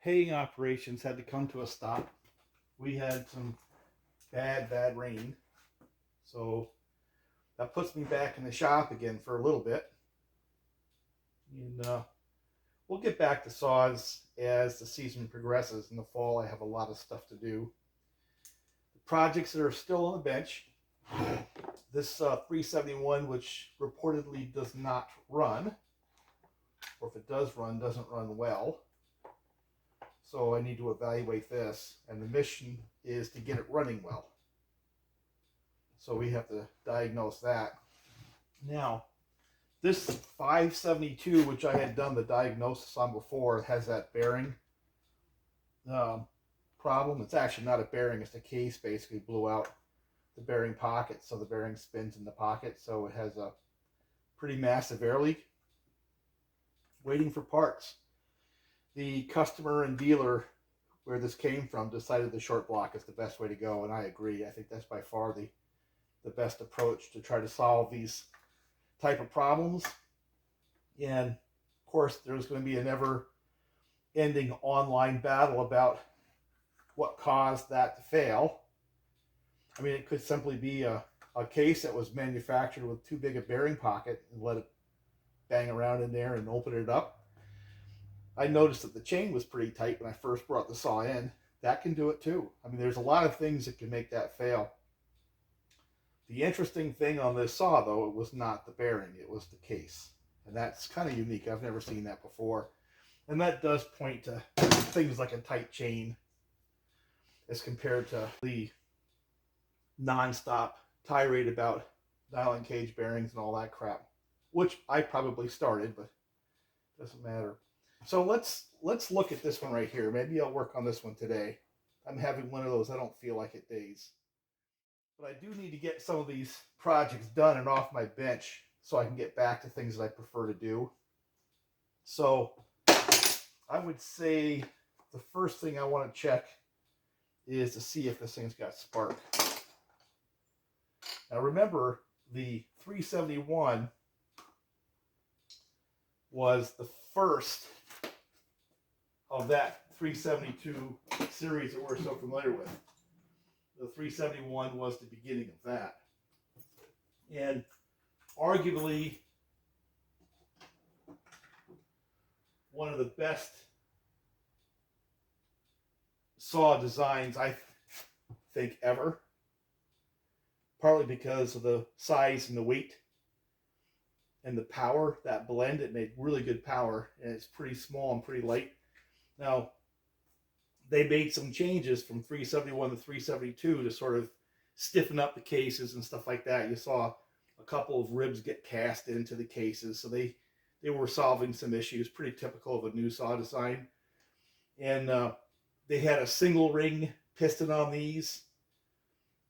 Haying operations had to come to a stop. We had some bad rain, so that puts me back in the shop again for a little bit. And we'll get back to saws as the season progresses. In the fall, I have a lot of stuff to do. The projects that are still on the bench, this 371, which reportedly does not run, or if it does run, doesn't run well. So I need to evaluate this, and the mission is to get it running well. So we have to diagnose that. Now, this 572, which I had done the diagnosis on before, has that bearing problem. It's actually not a bearing, it's the case basically blew out the bearing pocket, so the bearing spins in the pocket, so it has a pretty massive air leak. Waiting for parts. The customer and dealer where this came from decided the short block is the best way to go, and I agree. I think that's by far the best approach to try to solve these type of problems. And of course, there's going to be a never-ending online battle about what caused that to fail. I mean, it could simply be a case that was manufactured with too big a bearing pocket and let it bang around in there and open it up. I noticed that the chain was pretty tight when I first brought the saw in. That can do it too. I mean, there's a lot of things that can make that fail. The interesting thing on this saw, though, it was not the bearing, it was the case. And that's kind of unique. I've never seen that before. And that does point to things like a tight chain as compared to the non-stop tirade about nylon cage bearings and all that crap, which I probably started, but it doesn't matter. So let's look at this one right here. Maybe I'll work on this one today. I'm having one of those I don't feel like it days. But I do need to get some of these projects done and off my bench so I can get back to things that I prefer to do. So I would say the first thing I want to check is to see if this thing's got spark. Now remember, the 371 was the first of that 372 series that we're so familiar with. The 371 was the beginning of that. And arguably one of the best saw designs I think ever. Partly because of the size and the weight and the power, that blend, it made really good power, and it's pretty small and pretty light. Now, they made some changes from 371 to 372 to sort of stiffen up the cases and stuff like that. You saw a couple of ribs get cast into the cases, so they were solving some issues, pretty typical of a new saw design. And they had a single ring piston on these,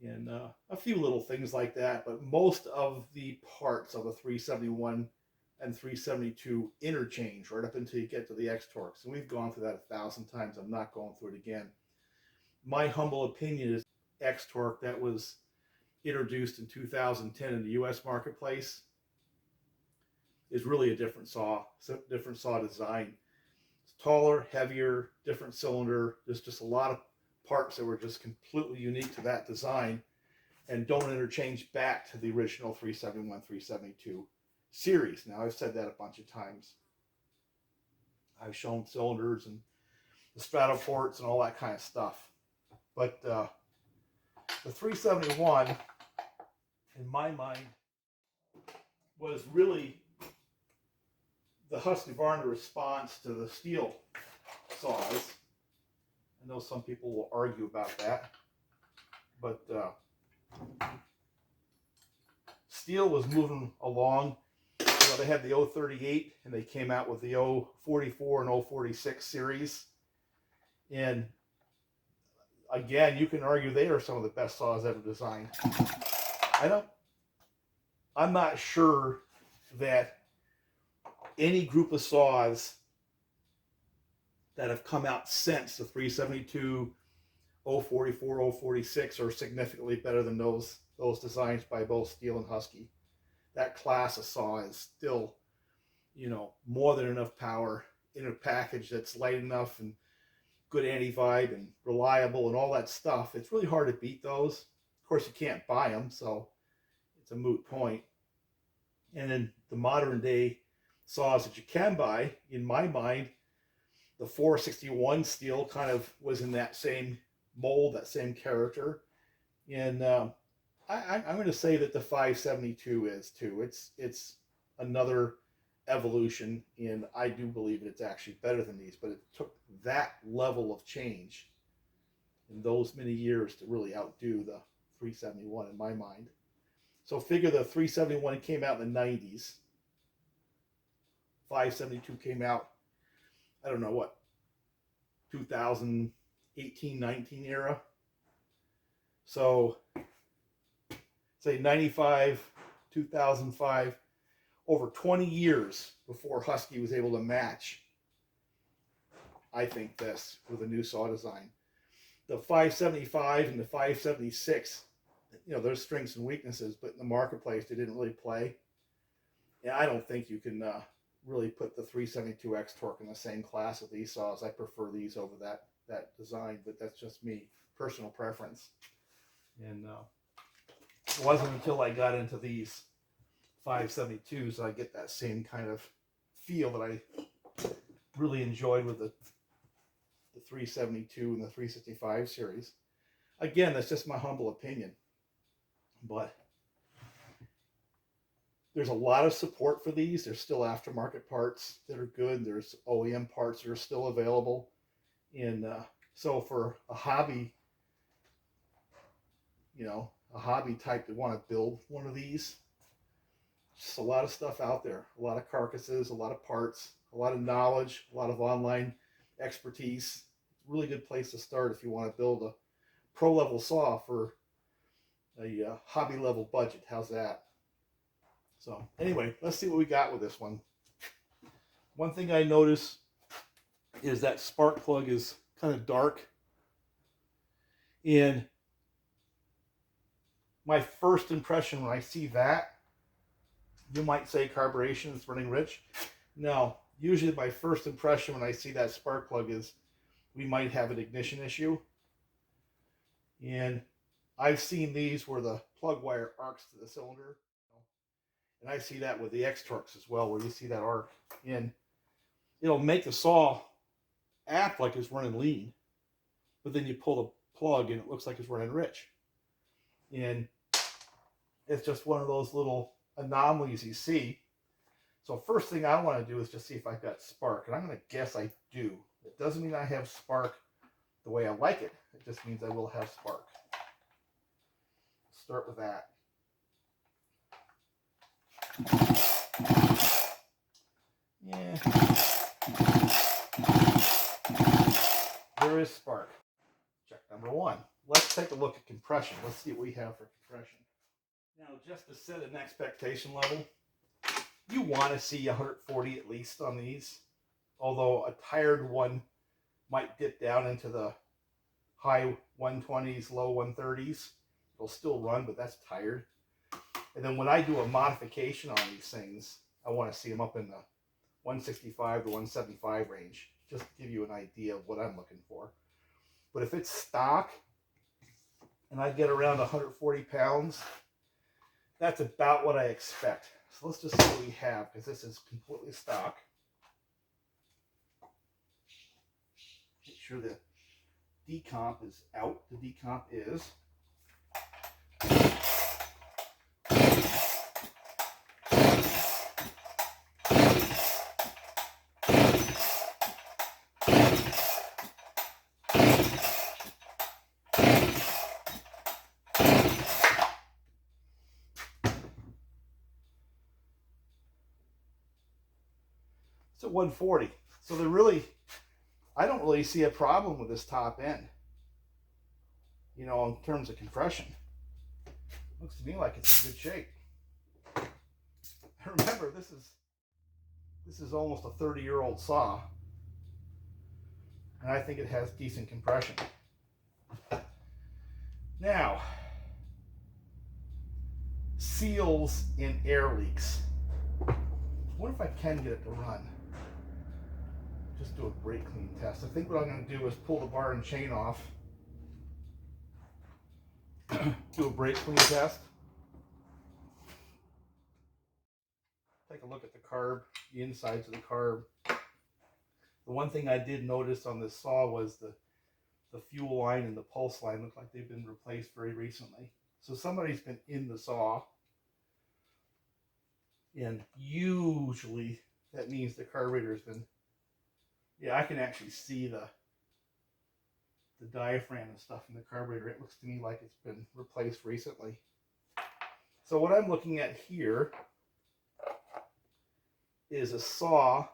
and a few little things like that, but most of the parts of the 371 and 372 interchange right up until you get to the X-Torques. And we've gone through that 1,000 times. I'm not going through it again. My humble opinion is X-Torque that was introduced in 2010 in the US marketplace is really a different saw design. It's taller, heavier, different cylinder. There's just a lot of parts that were just completely unique to that design and don't interchange back to the original 371, 372 series. Now, I've said that a bunch of times. I've shown cylinders and the straddle ports and all that kind of stuff. But the 371, in my mind, was really the Husqvarna response to the steel saws. I know some people will argue about that, but steel was moving along. You know, they had the 038 and they came out with the 044 and 046 series. And again, you can argue they are some of the best saws ever designed. I'm not sure that any group of saws that have come out since the 372, 044, 046 are significantly better than those designs by both Steel and Husky. That class of saw is still, you know, more than enough power in a package that's light enough and good anti-vibe and reliable and all that stuff, it's really hard to beat those. Of course, you can't buy them, so it's a moot point. And then the modern day saws that you can buy, in my mind, the 461 steel kind of was in that same mold, that same character. And I'm going to say that the 572 is too. It's another evolution, and I do believe it's actually better than these, but it took that level of change in those many years to really outdo the 371 in my mind. So figure the 371 came out in the 90s. 572 came out, I don't know what, 2018, 19 era. So say 95, 2005, over 20 years before Husky was able to match, I think, this with a new saw design. The 575 and the 576, there's strengths and weaknesses, but in the marketplace, they didn't really play. And I don't think you can really put the 372X torque in the same class with these saws. I prefer these over that design, but that's just me, personal preference. And it wasn't until I got into these 572s I get that same kind of feel that I really enjoyed with the 372 and the 365 series. Again, that's just my humble opinion, but there's a lot of support for these. There's still aftermarket parts that are good. There's OEM parts that are still available. And so for a hobby, a hobby type that want to build one of these, just a lot of stuff out there, a lot of carcasses, a lot of parts, a lot of knowledge, a lot of online expertise. Really good place to start if you want to build a pro level saw for a hobby level budget. How's that? So anyway, let's see what we got with this one. One thing I notice is that spark plug is kind of dark. And my first impression when I see that, you might say carburation is running rich. No, usually my first impression when I see that spark plug is we might have an ignition issue. And I've seen these where the plug wire arcs to the cylinder. And I see that with the X-Torques as well, where you see that arc. And it'll make the saw act like it's running lean. But then you pull the plug and it looks like it's running rich. And it's just one of those little anomalies you see. So first thing I want to do is just see if I've got spark. And I'm going to guess I do. It doesn't mean I have spark the way I like it. It just means I will have spark. Start with that. Yeah. There is spark. Check number one. Let's take a look at compression. Let's see what we have for compression. Now, just to set an expectation level, you want to see 140 at least on these. Although a tired one might dip down into the high 120s, low 130s. It'll still run, but that's tired. And then when I do a modification on these things, I want to see them up in the 165 to 175 range, just to give you an idea of what I'm looking for. But if it's stock and I get around 140 pounds, that's about what I expect. So let's just see what we have, because this is completely stock. Make sure the decomp is out. The decomp is. It's at 140. So I don't really see a problem with this top end. In terms of compression. Looks to me like it's in good shape. Remember, this is almost a 30-year-old saw. And I think it has decent compression. Now, seals and air leaks. What if I can get it to run? just do a brake clean test. I think what I'm going to do is pull the bar and chain off, do a brake clean test, take a look at the carb, the insides of the carb. The one thing I did notice on this saw was the fuel line and the pulse line look like they've been replaced very recently. So somebody's been in the saw, and usually that means the carburetor's been, yeah, I can actually see the diaphragm and stuff in the carburetor. It looks to me like it's been replaced recently. So what I'm looking at here is a saw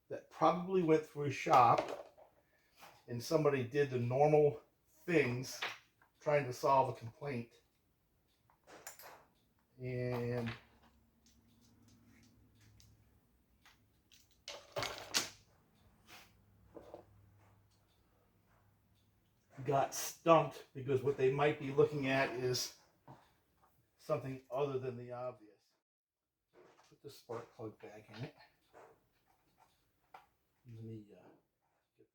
that probably went through a shop and somebody did the normal things trying to solve a complaint. And got stumped because what they might be looking at is something other than the obvious. Put the spark plug back in it. Let me get this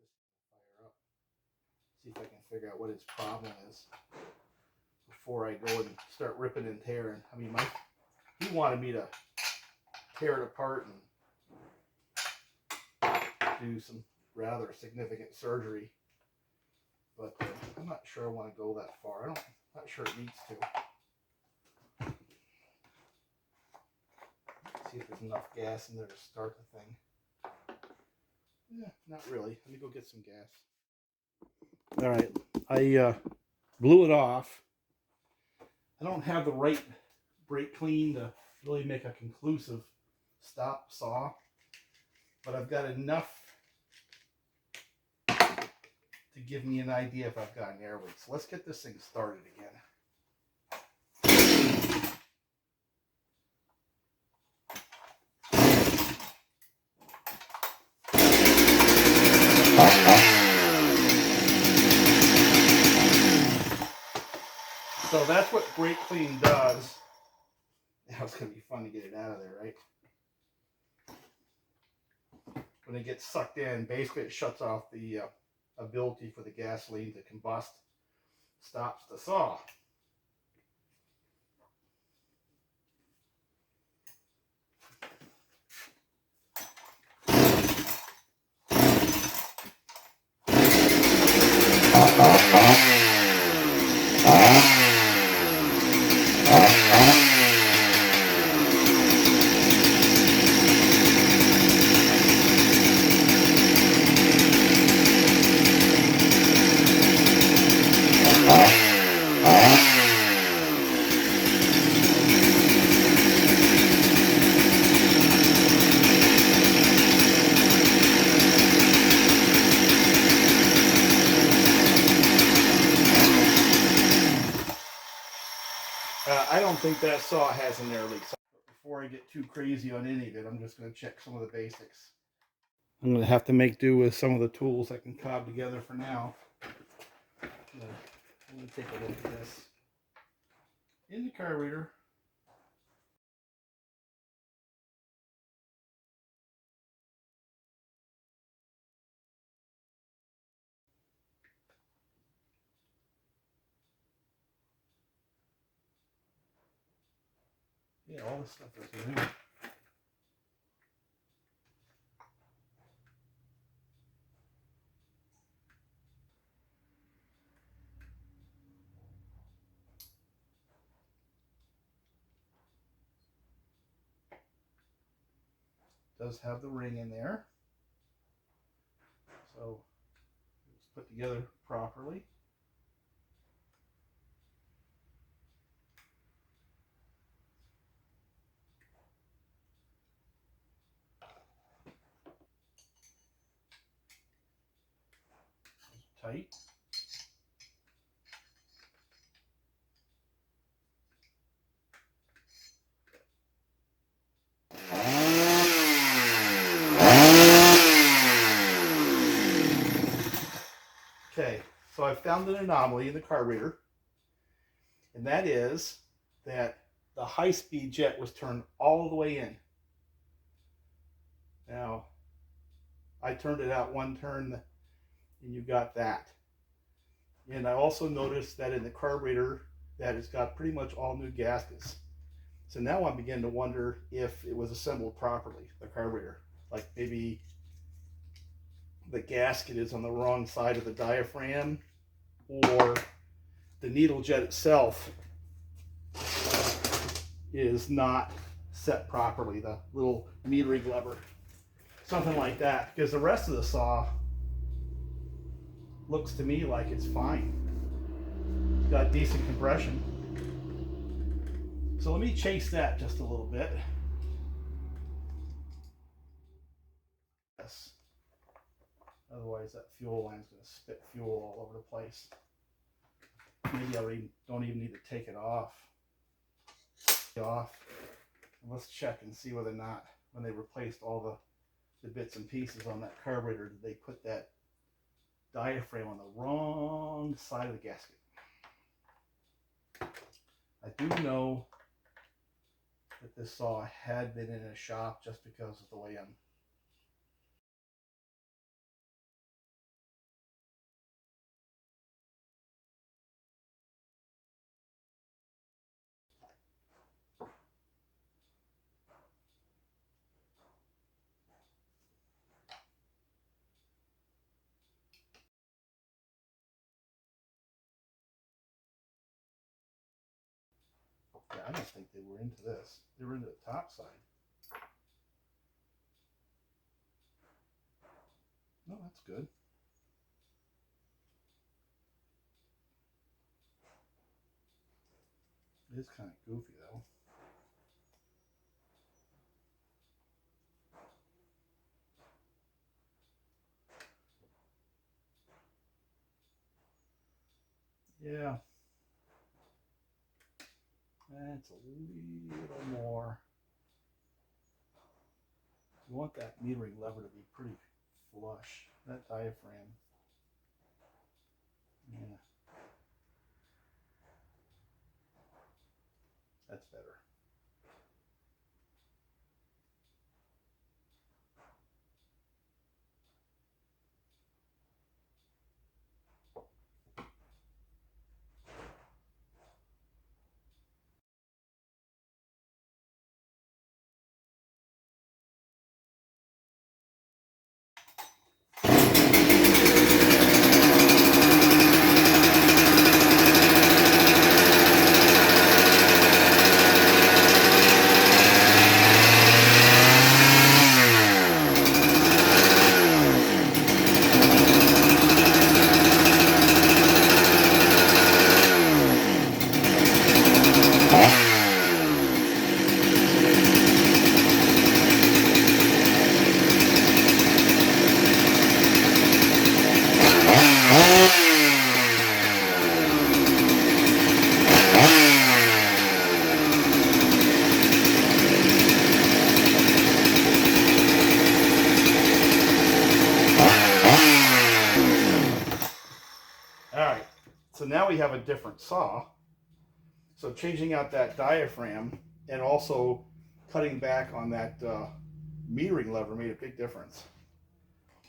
fire up. See if I can figure out what its problem is before I go and start ripping and tearing. I mean, he wanted me to tear it apart and do some rather significant surgery, but I'm not sure I want to go that far. I'm not sure it needs to. See if there's enough gas in there to start the thing. Yeah, not really. Let me go get some gas. All right, I blew it off. I don't have the right brake clean to really make a conclusive stop saw, but I've got enough to give me an idea if I've got an air leak. So let's get this thing started again. So that's what brake clean does. Now it's going to be fun to get it out of there, right? When it gets sucked in, basically it shuts off the ability for the gasoline to combust, stops the saw. I don't think that saw has an air leak. So before I get too crazy on any of it, I'm just going to check some of the basics. I'm going to have to make do with some of the tools I can cob together for now. Let me take a look at this. In the carburetor, yeah, all this stuff is new. Does have the ring in there, so it's put together properly. Tight. Okay, so I've found an anomaly in the carburetor, and that is that the high-speed jet was turned all the way in. Now, I turned it out one turn and you got that. And I also noticed that in the carburetor that it's got pretty much all new gaskets. So now I'm beginning to wonder if it was assembled properly, the carburetor. Like maybe the gasket is on the wrong side of the diaphragm, or the needle jet itself is not set properly, the little metering lever. Something like that, because the rest of the saw looks to me like it's fine. It's got decent compression. So let me chase that just a little bit. Yes. Otherwise that fuel line's going to spit fuel all over the place. Maybe I don't even need to take it off. Let's check and see whether or not when they replaced all the bits and pieces on that carburetor, did they put that diaphragm on the wrong side of the gasket. I do know that this saw had been in a shop just because of the way I'm I don't think they were into this. They were into the top side. No, that's good. It is kind of goofy though. Yeah. That's a little more. You want that metering lever to be pretty flush. That diaphragm. Yeah. That's better. Alright, so now we have a different saw. So changing out that diaphragm and also cutting back on that metering lever made a big difference.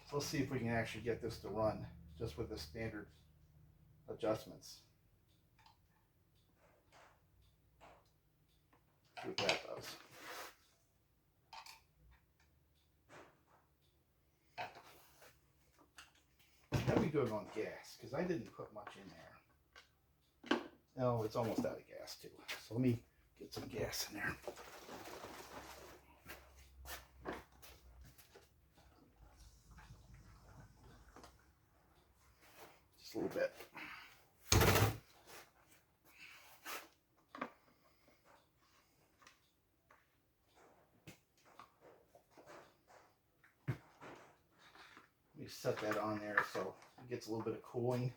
So let's see if we can actually get this to run just with the standard adjustments. See what that does. How are we doing on gas? Because I didn't put much in there. Oh, it's almost out of gas too. So let me get some gas in there. Just a little bit. Let me set that on there so it gets a little bit of cooling.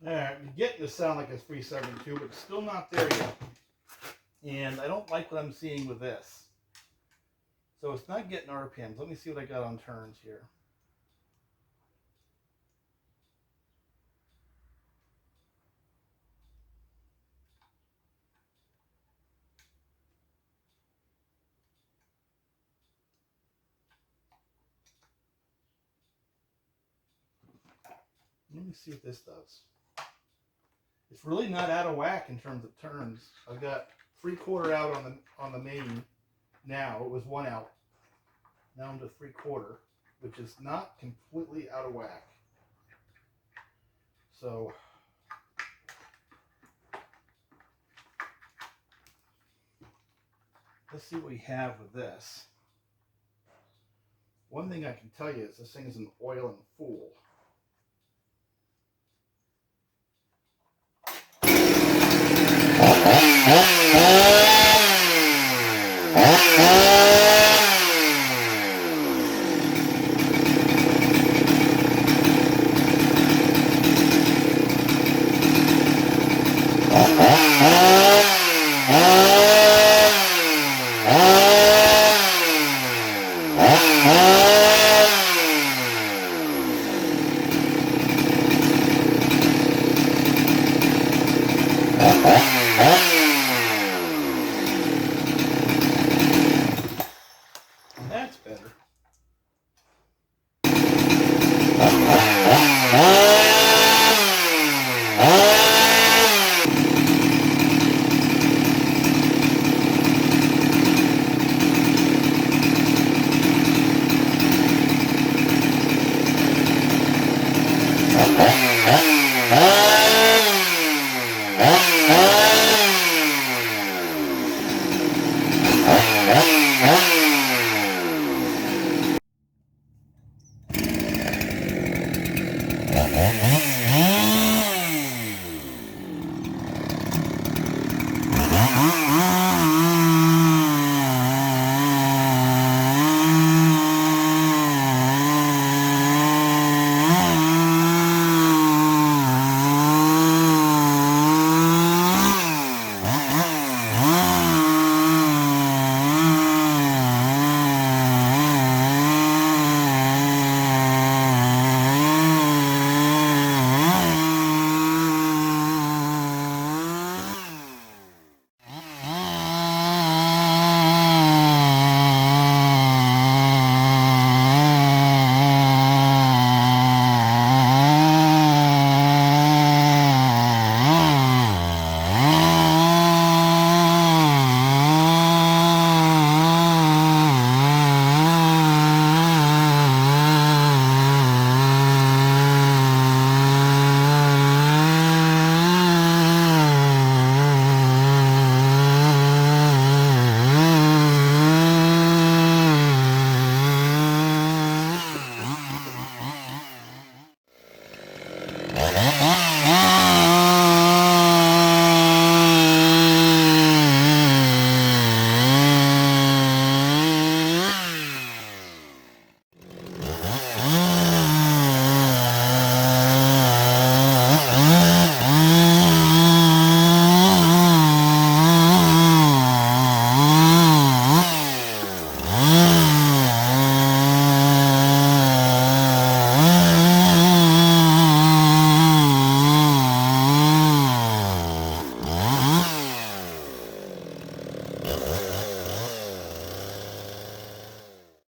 Alright, I'm getting to sound like it's 372, but it's still not there yet. And I don't like what I'm seeing with this. So it's not getting RPMs. Let me see what I got on turns here. Let me see what this does. It's really not out of whack in terms of turns. I've got 3/4 out on the main now. It was 1 out. Now I'm to 3/4, which is not completely out of whack. So let's see what we have with this. One thing I can tell you is this thing is an oiling fool. That's better.